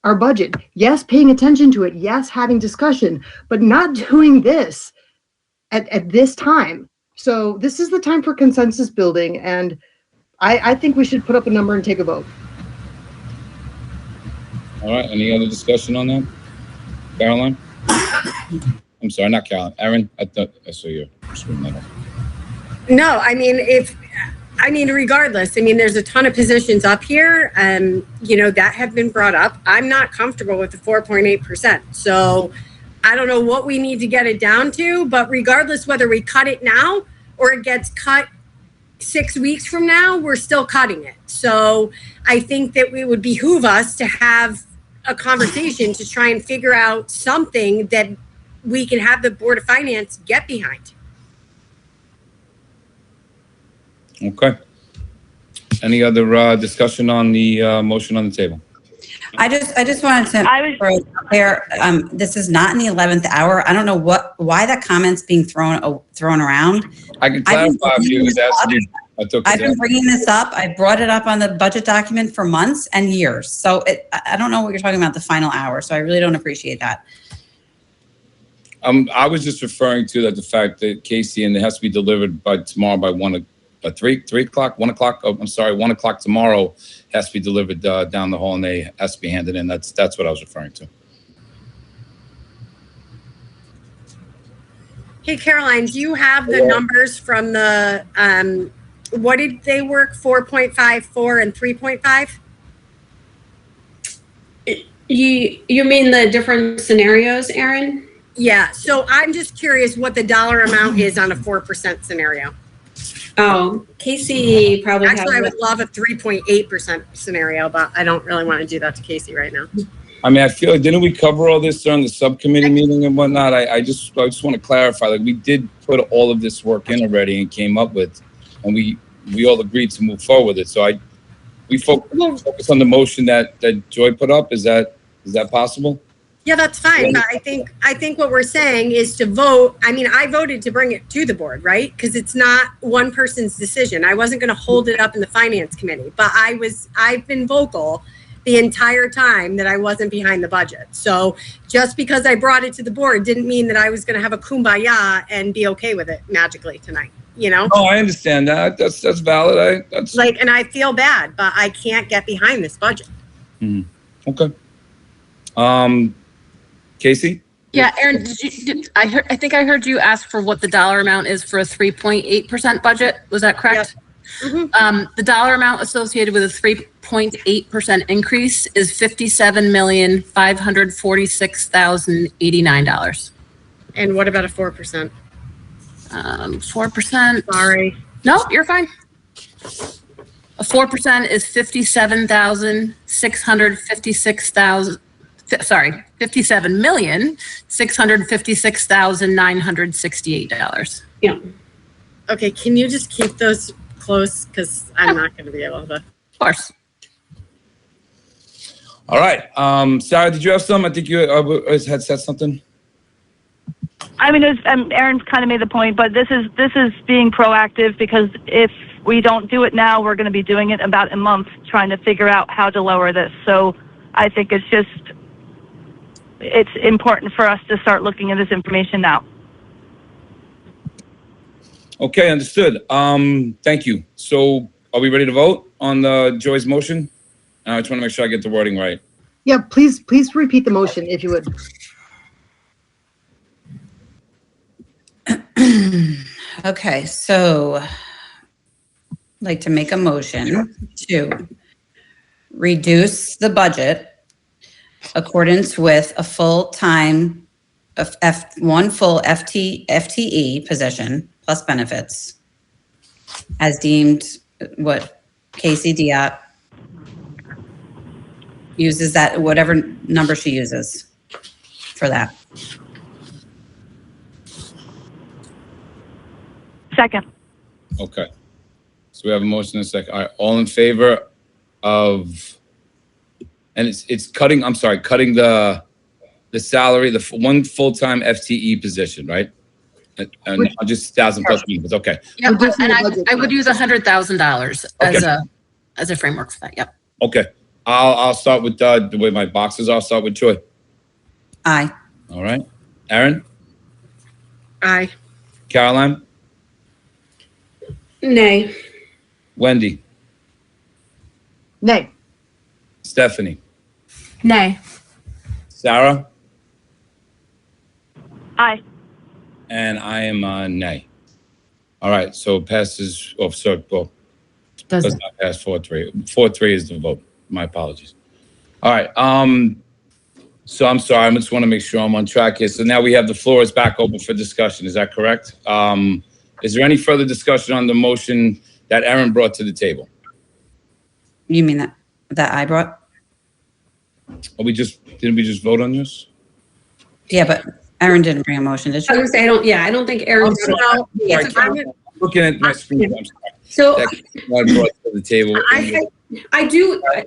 our budget. Yes, paying attention to it. Yes, having discussion, but not doing this at this time. So this is the time for consensus building, and I think we should put up a number and take a vote. All right, any other discussion on that? Caroline? I'm sorry, not Caroline. Erin, I thought I saw your screen letter. No, regardless, there's a ton of positions up here, that have been brought up. I'm not comfortable with the 4.8%. So I don't know what we need to get it down to, but regardless whether we cut it now or it gets cut 6 weeks from now, we're still cutting it. So I think that it would behoove us to have a conversation to try and figure out something that we can have the Board of Finance get behind. Okay. Any other discussion on the motion on the table? I just wanted to throw it out there. This is not in the 11th hour. I don't know why that comment's being thrown around. I can clarify if you was asking. I've been bringing this up. I brought it up on the budget document for months and years. So I don't know what you're talking about the final hour. So I really don't appreciate that. I was just referring to the fact that Casey, and it has to be delivered by tomorrow by 1 o'clock tomorrow, has to be delivered down the hall, and they has to be handed in. That's what I was referring to. Hey, Caroline, do you have the numbers from the, what did they work, 4.54 and 3.5? You mean the different scenarios, Erin? Yeah, so I'm just curious what the dollar amount is on a 4% scenario. Oh, Casey probably Actually, I would love a 3.8% scenario, but I don't really want to do that to Casey right now. I feel like, didn't we cover all this during the subcommittee meeting and whatnot? I just want to clarify, like, we did put all of this work in already and came up with, and we all agreed to move forward with it. So we focus on the motion that Joy put up. Is that possible? Yeah, that's fine. But I think what we're saying is to vote. I voted to bring it to the board, right? Because it's not one person's decision. I wasn't going to hold it up in the finance committee, but I've been vocal the entire time that I wasn't behind the budget. So just because I brought it to the board didn't mean that I was going to have a kumbaya and be okay with it magically tonight. Oh, I understand that. That's valid. And I feel bad, but I can't get behind this budget. Okay. Casey? Yeah, Erin, I think I heard you ask for what the dollar amount is for a 3.8% budget. Was that correct? Yep. Mm-hmm. The dollar amount associated with a 3.8% increase is $57,546,089. And what about a 4%? 4%. Sorry. No, you're fine. A 4% is $57,656,968. Yeah. Okay, can you just keep those close? Because I'm not going to be able to. Of course. All right. Sarah, did you have some? I think you had said something. Erin's kind of made the point, but this is being proactive, because if we don't do it now, we're going to be doing it about a month trying to figure out how to lower this. So I think it's just it's important for us to start looking at this information now. Okay, understood. Thank you. So are we ready to vote on Joy's motion? I just want to make sure I get the wording right. Yeah, please repeat the motion if you would. Okay, so I'd like to make a motion to reduce the budget accordance with a full-time of one full FTE position plus benefits as deemed what Casey Diop uses, that whatever number she uses for that. Second. Okay. So we have a motion and a second. All right, all in favor of, and it's cutting, I'm sorry, cutting the salary, the one full-time FTE position, right? And just 1,000 plus people. Okay. Yep, and I would use $100,000 as a framework for that. Yep. Okay. I'll start with the way my boxes are. I'll start with Joy. Aye. All right. Aaron? Aye. Caroline? Nay. Wendy? Nay. Stephanie? Nay. Sarah? Aye. And I am nay. All right. So passes. Oh, sorry. Well, does not pass 4-3. 4-3 is the vote. My apologies. All right. So I'm sorry. I just want to make sure I'm on track here. So now we have the floor is back open for discussion. Is that correct? Is there any further discussion on the motion that Aaron brought to the table? You mean that I brought? Didn't we just vote on this? Yeah, but Aaron didn't bring a motion, did she? I was gonna say, I don't think Aaron. I'm looking at my screen. I'm sorry. So That I brought to the table. I do. I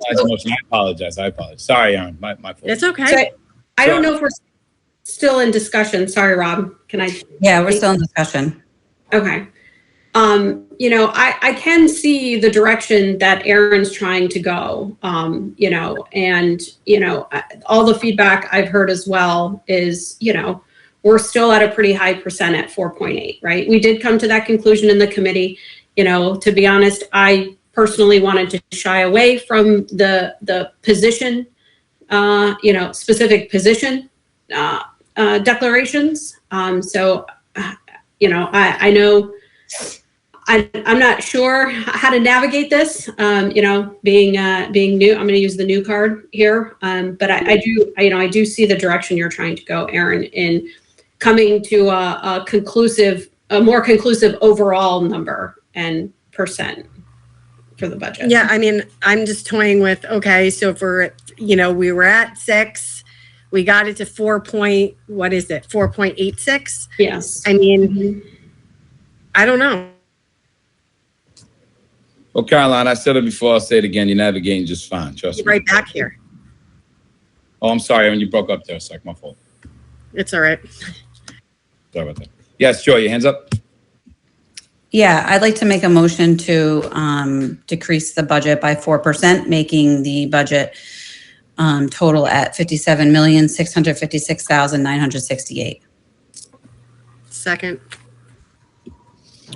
apologize. Sorry, Aaron. My fault. It's okay. So I don't know if we're still in discussion. Sorry, Rob. Can I? Yeah, we're still in discussion. Okay. I can see the direction that Aaron's trying to go, all the feedback I've heard as well is, we're still at a pretty high percent at 4.8, right? We did come to that conclusion in the committee. To be honest, I personally wanted to shy away from the position, specific position declarations. I know I'm not sure how to navigate this, being new. I'm going to use the new card here. But I do see the direction you're trying to go, Aaron, in coming to a more conclusive overall number and percent for the budget. Yeah, I mean, I'm just toying with, okay, so if we're, we were at 6, we got it to 4.86? Yes. I mean, I don't know. Well, Caroline, I said it before. I'll say it again. You're navigating just fine. Trust me. Right back here. Oh, I'm sorry. When you broke up there, it's like my fault. It's all right. Sorry about that. Yes, Joy, your hands up. Yeah, I'd like to make a motion to decrease the budget by 4%, making the budget total at $57,656,968. Second.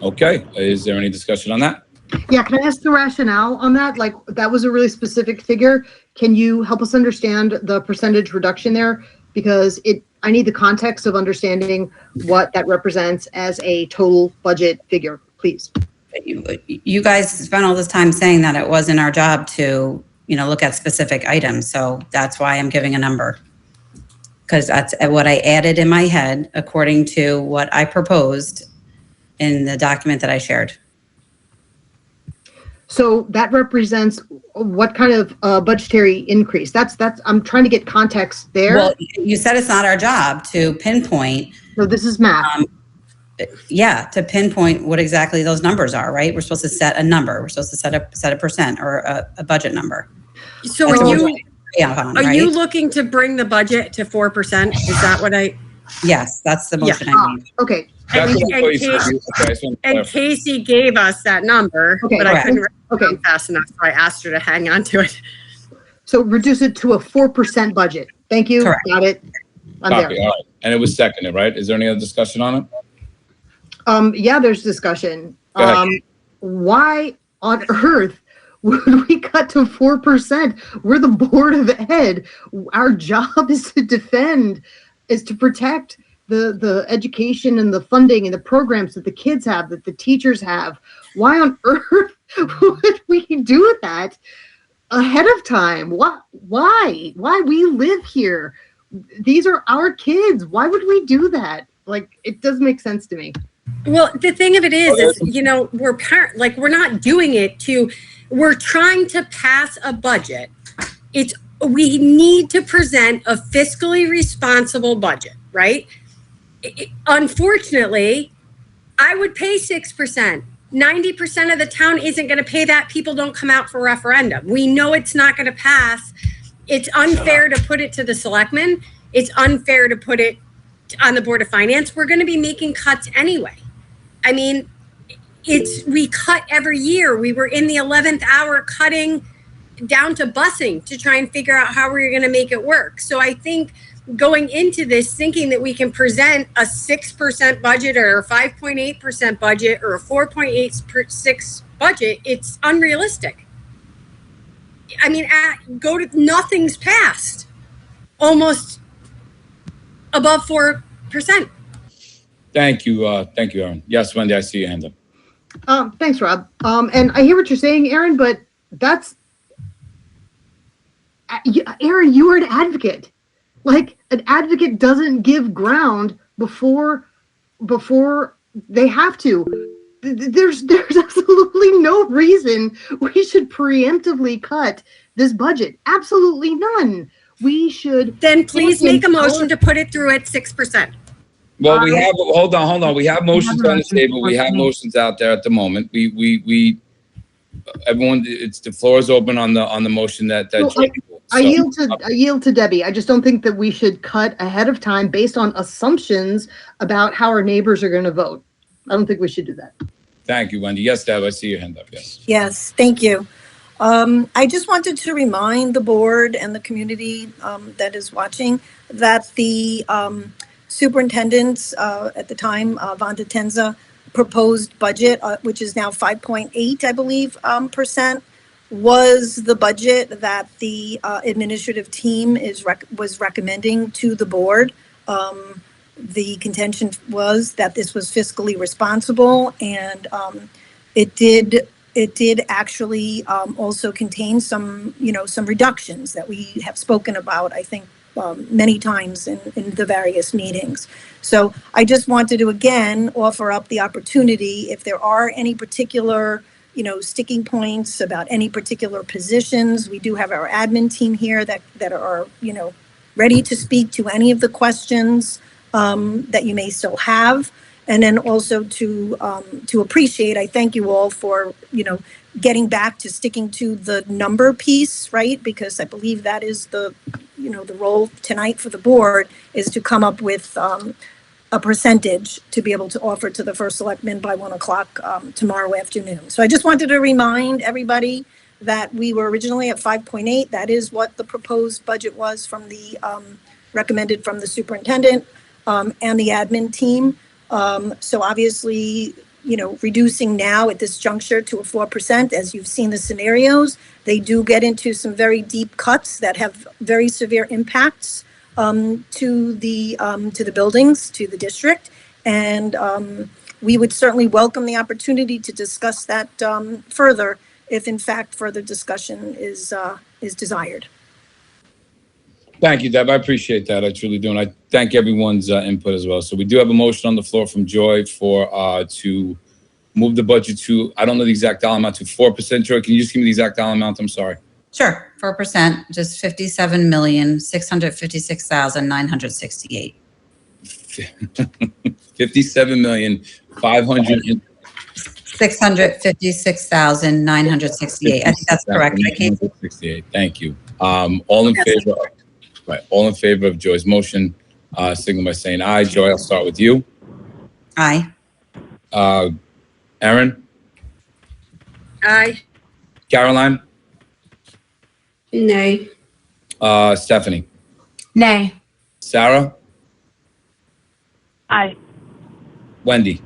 Okay. Is there any discussion on that? Yeah, can I ask the rationale on that? Like, that was a really specific figure. Can you help us understand the percentage reduction there? Because I need the context of understanding what that represents as a total budget figure, please. You guys spent all this time saying that it wasn't our job to, look at specific items. So that's why I'm giving a number. Because that's what I added in my head according to what I proposed in the document that I shared. So that represents what kind of budgetary increase? That's I'm trying to get context there. Well, you said it's not our job to pinpoint. So this is math. To pinpoint what exactly those numbers are, right? We're supposed to set a number. We're supposed to set a percent or a budget number. So are you looking to bring the budget to 4%? Is that what I? Yes, that's the motion I made. Okay. And Casey gave us that number, but I couldn't write it fast enough, so I asked her to hang on to it. So reduce it to a 4% budget. Thank you. Correct. Got it. I'm Copy, there. all right. And it was seconded, right? Is there any other discussion on it? Yeah, there's discussion. Go ahead. Why on earth would we cut to 4%? We're the Board of Ed. Our job is to defend, is to protect the education and the funding and the programs that the kids have, that the teachers have. Why on earth would we do that ahead of time? Why? We live here. These are our kids. Why would we do that? Like, it doesn't make sense to me. Well, the thing of it is, you know, we're not doing it we're trying to pass a budget. We need to present a fiscally responsible budget, right? Unfortunately, I would pay 6%. 90% of the town isn't going to pay that. People don't come out for referendum. We know it's not going to pass. It's unfair to put it to the selectmen. It's unfair to put it on the Board of Finance. We're going to be making cuts anyway. I mean, we cut every year. We were in the 11th hour cutting down to busing to try and figure out how we're going to make it work. So I think going into this thinking that we can present a 6% budget or a 5.8% budget or a 4.86 budget, it's unrealistic. I mean, nothing's passed. Almost above 4%. Thank you, Aaron. Yes, Wendy, I see your hand up. Thanks, Rob. And I hear what you're saying, Aaron, but that's, Aaron, you are an advocate. Like, an advocate doesn't give ground before they have to. There's absolutely no reason we should preemptively cut this budget. Absolutely none. We should. Then please make a motion to put it through at 6%. Well, we have, hold on. We have motions on the table. We have motions out there at the moment. Everyone, the floor is open on the motion that. I yield to Debbie. I just don't think that we should cut ahead of time based on assumptions about how our neighbors are going to vote. I don't think we should do that. Thank you, Wendy. Yes, Deb, I see your hand up. Yes. Yes, thank you. I just wanted to remind the board and the community that is watching that the superintendent's at the time, Vonda Tenza, proposed budget, which is now 5.8, I believe, percent, was the budget that the administrative team was recommending to the board. The contention was that this was fiscally responsible, and it did actually also contain some reductions that we have spoken about, I think, many times in the various meetings. So I just wanted to again offer up the opportunity, if there are any particular sticking points about any particular positions. We do have our admin team here that are ready to speak to any of the questions that you may still have. And then also to appreciate, I thank you all for, getting back to sticking to the number piece, right? Because I believe that is the role tonight for the board, is to come up with a percentage to be able to offer to the first selectman by 1:00 tomorrow afternoon. So I just wanted to remind everybody that we were originally at 5.8. That is what the proposed budget was from the recommended from the superintendent and the admin team. So obviously, reducing now at this juncture to a 4%, as you've seen the scenarios, they do get into some very deep cuts that have very severe impacts to the buildings, to the district. And we would certainly welcome the opportunity to discuss that further if in fact further discussion is desired. Thank you, Deb. I appreciate that. I truly do. And I thank everyone's input as well. So we do have a motion on the floor from Joy to move the budget to, I don't know the exact dollar amount, to 4%. Joy, can you just give me the exact dollar amount? I'm sorry. Sure, 4%, just 57,656,968. 57,500. 656,968. I think that's correct. 968. Thank you. All in favor? Right. All in favor of Joy's motion, signal by saying aye. Joy, I'll start with you. Aye. Aaron? Aye. Caroline? Nay. Stephanie? Nay. Sarah? Aye. Wendy,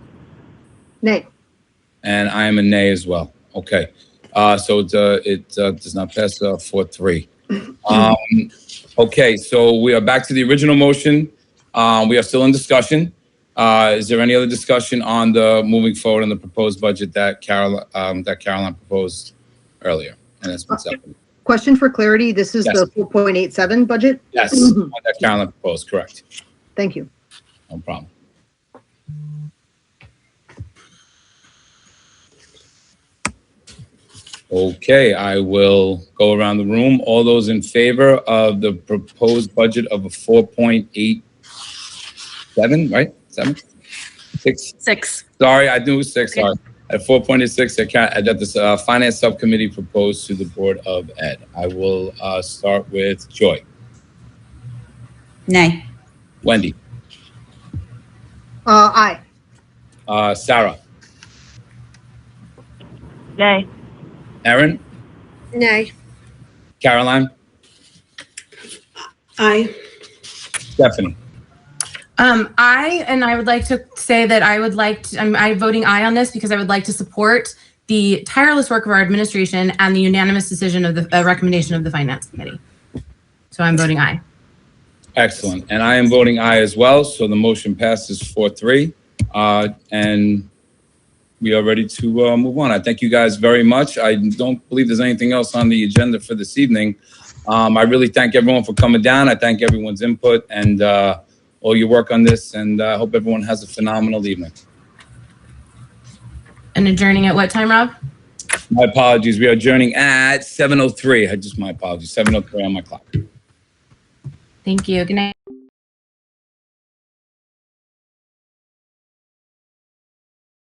Nay. and I am a nay as well. Okay. So it does not pass 4-3. Okay, so we are back to the original motion. We are still in discussion. Is there any other discussion on the moving forward on the proposed budget that Caroline proposed earlier? And that's been seconded. Question for clarity. This is Yes. the 4.87 budget? Yes, that Caroline proposed, correct. Thank you. No problem. Okay, I will go around the room. All those in favor of the proposed budget of a 4.87, right? 7? 6? 6. Sorry, I knew it was 6. Sorry. At 4.86, that this finance subcommittee proposed to the Board of Ed. I will start with Joy. Nay. Wendy. Aye. Sarah. Nay. Erin. Nay. Caroline. Aye. Stephanie. I would like to say that I'm voting aye on this because I would like to support the tireless work of our administration and the unanimous decision of the recommendation of the Finance Committee. So I'm voting aye. Excellent. And I am voting aye as well. So the motion passes 4-3. And we are ready to move on. I thank you guys very much. I don't believe there's anything else on the agenda for this evening. I really thank everyone for coming down. I thank everyone's input and all your work on this. And I hope everyone has a phenomenal evening. And adjourning at what time, Rob? My apologies. We are adjourning at 7:03. My apologies. 7:03 on my clock. Thank you. Good night.